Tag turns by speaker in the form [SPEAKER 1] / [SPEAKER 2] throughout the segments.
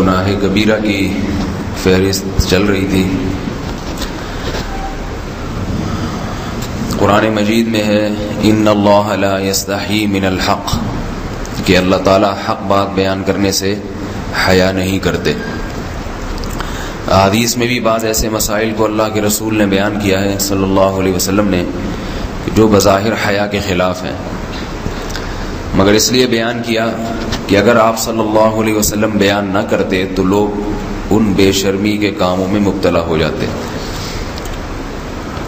[SPEAKER 1] گناہ کبیرہ کی فہرست چل رہی تھی. قرآن مجید میں ہے ان اللہ لا یستحی من الحق، کہ اللہ تعالیٰ حق بات بیان کرنے سے حیا نہیں کرتے. حدیث میں بھی بعض ایسے مسائل کو اللہ کے رسول نے بیان کیا ہے صلی اللہ علیہ وسلم نے جو بظاہر حیا کے خلاف ہیں، مگر اس لیے بیان کیا کہ اگر آپ صلی اللہ علیہ وسلم بیان نہ کرتے تو لوگ ان بے شرمی کے کاموں میں مبتلا ہو جاتے.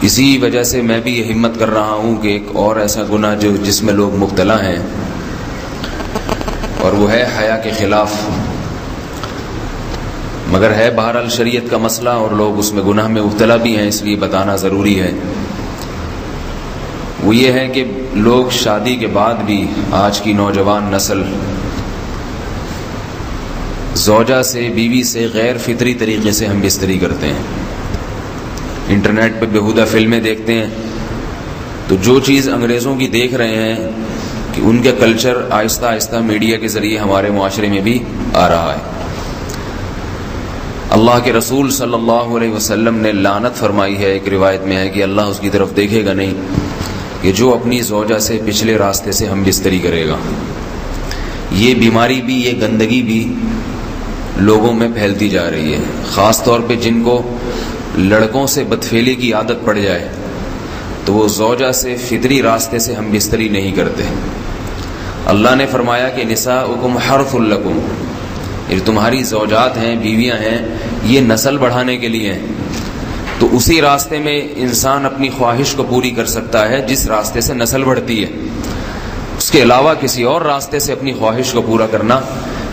[SPEAKER 1] اسی وجہ سے میں بھی یہ ہمت کر رہا ہوں کہ ایک اور ایسا گناہ جس میں لوگ مبتلا ہیں اور وہ ہے حیا کے خلاف، مگر ہے بہرحال شریعت کا مسئلہ اور لوگ اس میں گناہ میں مبتلا بھی ہیں، اس لیے بتانا ضروری ہے. وہ یہ ہے کہ لوگ شادی کے بعد بھی آج کی نوجوان نسل زوجہ سے، بیوی سے غیر فطری طریقے سے ہم بستری کرتے ہیں. انٹرنیٹ پہ بیہودہ فلمیں دیکھتے ہیں تو جو چیز انگریزوں کی دیکھ رہے ہیں کہ ان کے کلچر آہستہ آہستہ میڈیا کے ذریعے ہمارے معاشرے میں بھی آ رہا ہے. اللہ کے رسول صلی اللہ علیہ وسلم نے لعنت فرمائی ہے، ایک روایت میں ہے کہ اللہ اس کی طرف دیکھے گا نہیں کہ جو اپنی زوجہ سے پچھلے راستے سے ہم بستری کرے گا. یہ بیماری بھی، یہ گندگی بھی لوگوں میں پھیلتی جا رہی ہے، خاص طور پہ جن کو لڑکوں سے بدفعلی کی عادت پڑ جائے تو وہ زوجہ سے فطری راستے سے ہم بستری نہیں کرتے. اللہ نے فرمایا کہ نساؤکم حرث لکم، یہ تمہاری زوجات ہیں، بیویاں ہیں، یہ نسل بڑھانے کے لیے ہیں. تو اسی راستے میں انسان اپنی خواہش کو پوری کر سکتا ہے جس راستے سے نسل بڑھتی ہے. اس کے علاوہ کسی اور راستے سے اپنی خواہش کو پورا کرنا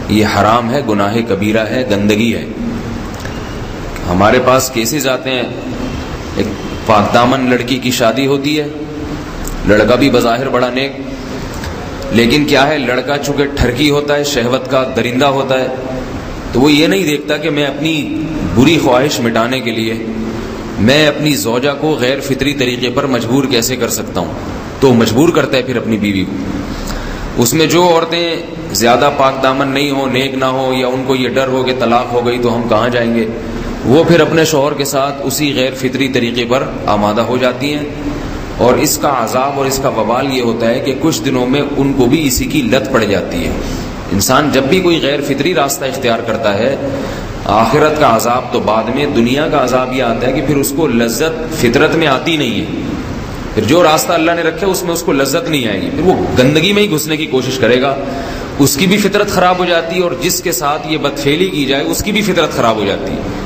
[SPEAKER 1] یہ حرام ہے، گناہ کبیرہ ہے، گندگی ہے. ہمارے پاس کیسز آتے ہیں، ایک پاک دامن لڑکی کی شادی ہوتی ہے، لڑکا بھی بظاہر بڑا نیک، لیکن کیا ہے، لڑکا چونکہ ٹھرکی ہوتا ہے، شہوت کا درندہ ہوتا ہے، تو وہ یہ نہیں دیکھتا کہ میں اپنی بری خواہش مٹانے کے لیے میں اپنی زوجہ کو غیر فطری طریقے پر مجبور کیسے کر سکتا ہوں. تو مجبور کرتا ہے پھر اپنی بیوی کو. اس میں جو عورتیں زیادہ پاک دامن نہیں ہوں، نیک نہ ہوں، یا ان کو یہ ڈر ہو کہ طلاق ہو گئی تو ہم کہاں جائیں گے، وہ پھر اپنے شوہر کے ساتھ اسی غیر فطری طریقے پر آمادہ ہو جاتی ہیں. اور اس کا عذاب اور اس کا وبال یہ ہوتا ہے کہ کچھ دنوں میں ان کو بھی اسی کی لت پڑ جاتی ہے. انسان جب بھی کوئی غیر فطری راستہ اختیار کرتا ہے، آخرت کا عذاب تو بعد میں، دنیا کا عذاب یہ آتا ہے کہ پھر اس کو لذت فطرت میں آتی نہیں ہے. پھر جو راستہ اللہ نے رکھے اس میں اس کو لذت نہیں آئے گی، پھر وہ گندگی میں ہی گھسنے کی کوشش کرے گا. اس کی بھی فطرت خراب ہو جاتی ہے، اور جس کے ساتھ یہ بدفعلی کی جائے اس کی بھی فطرت خراب ہو جاتی ہے،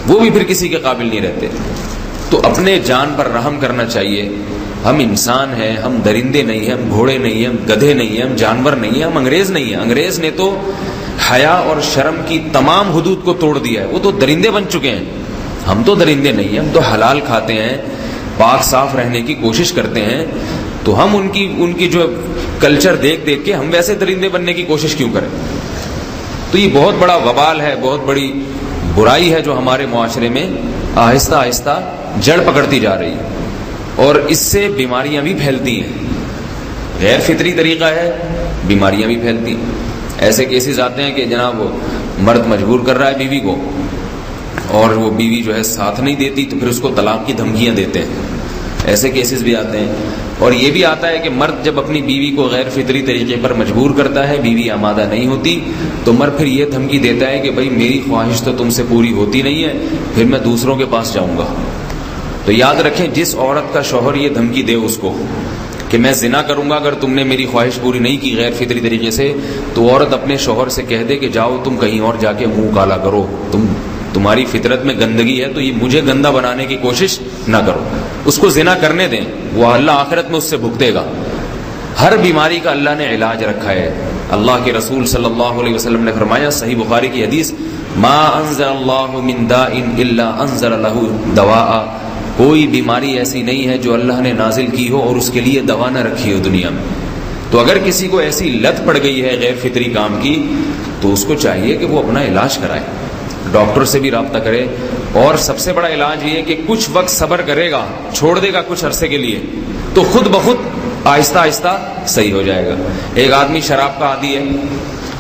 [SPEAKER 1] وہ بھی پھر کسی کے قابل نہیں رہتے. تو اپنے جان پر رحم کرنا چاہیے. ہم انسان ہیں، ہم درندے نہیں ہیں، ہم گھوڑے نہیں ہیں، ہم گدھے نہیں ہیں، ہم جانور نہیں ہیں، ہم انگریز نہیں ہیں. انگریز نے تو حیا اور شرم کی تمام حدود کو توڑ دیا ہے، وہ تو درندے بن چکے ہیں. ہم تو درندے نہیں ہیں، ہم تو حلال کھاتے ہیں، پاک صاف رہنے کی کوشش کرتے ہیں. تو ہم ان کی جو کلچر دیکھ دیکھ کے ہم ویسے درندے بننے کی کوشش کیوں کریں. تو یہ بہت بڑا وبال ہے، بہت بڑی برائی ہے جو ہمارے معاشرے میں آہستہ آہستہ جڑ پکڑتی جا رہی ہے، اور اس سے بیماریاں بھی پھیلتی ہیں. غیر فطری طریقہ ہے، بیماریاں بھی پھیلتی ہیں. ایسے کیسز آتے ہیں کہ جناب وہ مرد مجبور کر رہا ہے بیوی کو، اور وہ بیوی جو ہے ساتھ نہیں دیتی تو پھر اس کو طلاق کی دھمکیاں دیتے ہیں. ایسے کیسز بھی آتے ہیں. اور یہ بھی آتا ہے کہ مرد جب اپنی بیوی کو غیر فطری طریقے پر مجبور کرتا ہے، بیوی آمادہ نہیں ہوتی، تو مرد پھر یہ دھمکی دیتا ہے کہ بھائی میری خواہش تو تم سے پوری ہوتی نہیں ہے، پھر میں دوسروں کے پاس جاؤں گا. تو یاد رکھیں، جس عورت کا شوہر یہ دھمکی دے اس کو کہ میں زنا کروں گا اگر تم نے میری خواہش پوری نہیں کی غیر فطری طریقے سے، تو عورت اپنے شوہر سے کہہ دے کہ جاؤ تم کہیں اور جا کے منہ کالا کرو، تمہاری فطرت میں گندگی ہے تو یہ مجھے گندا بنانے کی کوشش نہ کرو. اس کو زنا کرنے دیں، وہ اللہ آخرت میں اس سے بھگتے گا. ہر بیماری کا اللہ نے علاج رکھا ہے. اللہ کے رسول صلی اللہ علیہ وسلم نے فرمایا، صحیح بخاری کی حدیث، ما انزل اللہ من داء الا انزل له دواء، کوئی بیماری ایسی نہیں ہے جو اللہ نے نازل کی ہو اور اس کے لیے دوا نہ رکھی ہو دنیا میں. تو اگر کسی کو ایسی لت پڑ گئی ہے غیر فطری کام کی تو اس کو چاہیے کہ وہ اپنا علاج کرائے، ڈاکٹر سے بھی رابطہ کرے. اور سب سے بڑا علاج یہ ہے کہ کچھ وقت صبر کرے گا، چھوڑ دے گا کچھ عرصے کے لیے، تو خود بخود آہستہ آہستہ صحیح ہو جائے گا. ایک آدمی شراب کا عادی ہے،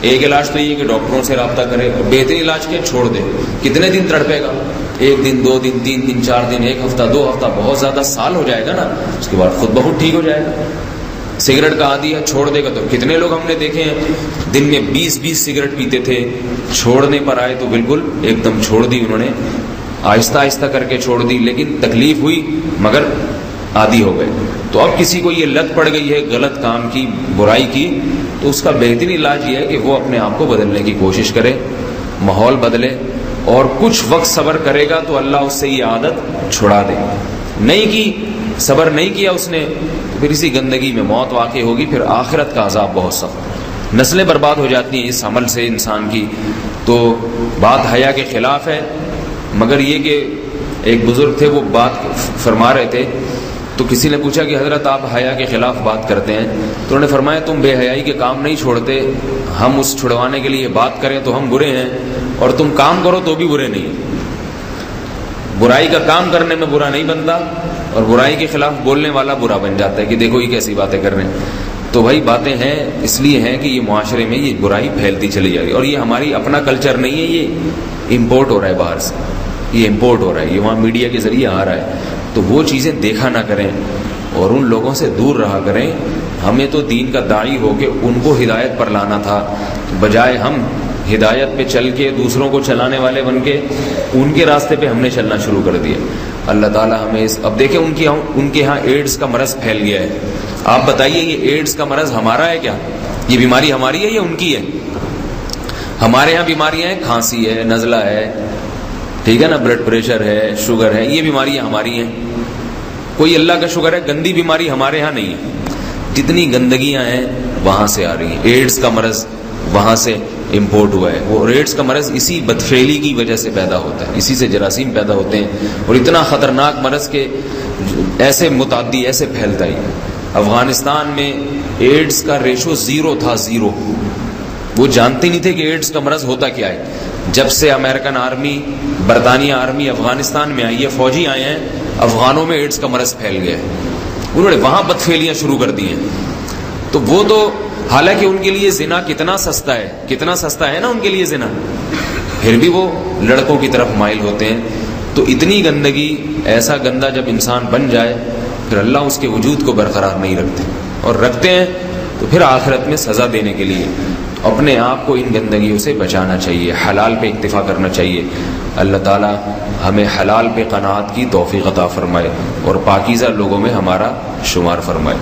[SPEAKER 1] ایک علاج تو یہ کہ ڈاکٹروں سے رابطہ کرے، اور بہترین علاج کیا؟ چھوڑ دے۔ کتنے دن تڑپے گا؟ 1 دن 2 دن 3 دن 4 دن 1 ہفتہ 2 ہفتہ، بہت زیادہ سال ہو جائے گا نا، اس کے بعد خود بہت ٹھیک ہو جائے گا۔ سگریٹ کا عادی ہے، چھوڑ دے گا تو کتنے لوگ ہم نے دیکھے ہیں دن میں 20 سگریٹ پیتے تھے، چھوڑنے پر آئے تو بالکل ایک دم چھوڑ دی انہوں نے، آہستہ آہستہ کر کے چھوڑ دی، لیکن تکلیف ہوئی مگر عادی ہو گئے۔ تو اب کسی کو یہ لت پڑ گئی ہے غلط کام کی، برائی کی، تو اس کا بہترین علاج یہ ہے کہ وہ اپنے آپ کو بدلنے کی کوشش کرے، ماحول بدلے، اور کچھ وقت صبر کرے گا تو اللہ اس سے یہ عادت چھڑا دے۔ نہیں کی، صبر نہیں کیا اس نے، تو پھر اسی گندگی میں موت واقع ہوگی، پھر آخرت کا عذاب بہت سخت، نسلیں برباد ہو جاتی ہیں اس عمل سے انسان کی۔ تو بات حیا کے خلاف ہے، مگر یہ کہ ایک بزرگ تھے وہ بات فرما رہے تھے، تو کسی نے پوچھا کہ حضرت آپ حیا کے خلاف بات کرتے ہیں، تو انہوں نے فرمایا تم بے حیائی کے کام نہیں چھوڑتے، ہم اس چھڑوانے کے لیے بات کریں تو ہم برے ہیں، اور تم کام کرو تو بھی برے نہیں۔ برائی کا کام کرنے میں برا نہیں بنتا، اور برائی کے خلاف بولنے والا برا بن جاتا ہے کہ دیکھو یہ کیسی باتیں کر رہے ہیں۔ تو بھائی باتیں ہیں اس لیے ہیں کہ یہ معاشرے میں یہ برائی پھیلتی چلی جا رہی ہے، اور یہ ہماری اپنا کلچر نہیں ہے، یہ امپورٹ ہو رہا ہے باہر سے، یہ امپورٹ ہو رہا ہے، یہ وہاں میڈیا کے ذریعے آ رہا ہے۔ تو وہ چیزیں دیکھا نہ کریں اور ان لوگوں سے دور رہا کریں۔ ہمیں تو دین کا داعی ہو کے ان کو ہدایت پر لانا تھا، بجائے ہم ہدایت پہ چل کے دوسروں کو چلانے والے بن کے ان کے راستے پہ ہم نے چلنا شروع کر دیا۔ اللہ تعالیٰ ہمیں اب دیکھیں ان کے ہاں ایڈز کا مرض پھیل گیا ہے۔ آپ بتائیے یہ ایڈز کا مرض ہمارا ہے کیا؟ یہ بیماری ہماری ہے یا ان کی ہے؟ ہمارے یہاں بیماریاں ہیں، کھانسی ہے، نزلہ ہے، ٹھیک ہے نا، بلڈ پریشر ہے، شوگر ہے، یہ بیماریاں ہماری ہیں۔ کوئی اللہ کا شکر ہے گندی بیماری ہمارے ہاں نہیں ہے۔ جتنی گندگیاں ہیں وہاں سے آ رہی ہیں، ایڈز کا مرض وہاں سے امپورٹ ہوا ہے۔ وہ ایڈز کا مرض اسی بدفعلی کی وجہ سے پیدا ہوتا ہے، اسی سے جراثیم پیدا ہوتے ہیں، اور اتنا خطرناک مرض کہ ایسے متعدی ایسے پھیلتا ہی۔ افغانستان میں ایڈز کا ریشو 0 تھا، 0۔ وہ جانتے نہیں تھے کہ ایڈز کا مرض ہوتا کیا ہے۔ جب سے امریکن آرمی، برطانیہ آرمی افغانستان میں آئی ہے، فوجی آئے ہیں، افغانوں میں ایڈز کا مرض پھیل گیا ہے، انہوں نے وہاں بدفعلیاں شروع کر دی ہیں۔ تو وہ تو حالانکہ ان کے لیے زنا کتنا سستا ہے، کتنا سستا ہے نا ان کے لیے زنا، پھر بھی وہ لڑکوں کی طرف مائل ہوتے ہیں۔ تو اتنی گندگی، ایسا گندا جب انسان بن جائے پھر اللہ اس کے وجود کو برقرار نہیں رکھتے، اور رکھتے ہیں تو پھر آخرت میں سزا دینے کے لیے اپنے آپ کو ان گندگیوں سے بچانا چاہیے، حلال پہ اکتفا کرنا چاہیے۔ اللہ تعالی ہمیں حلال پہ قناعت کی توفیق عطا فرمائے اور پاکیزہ لوگوں میں ہمارا شمار فرمائے۔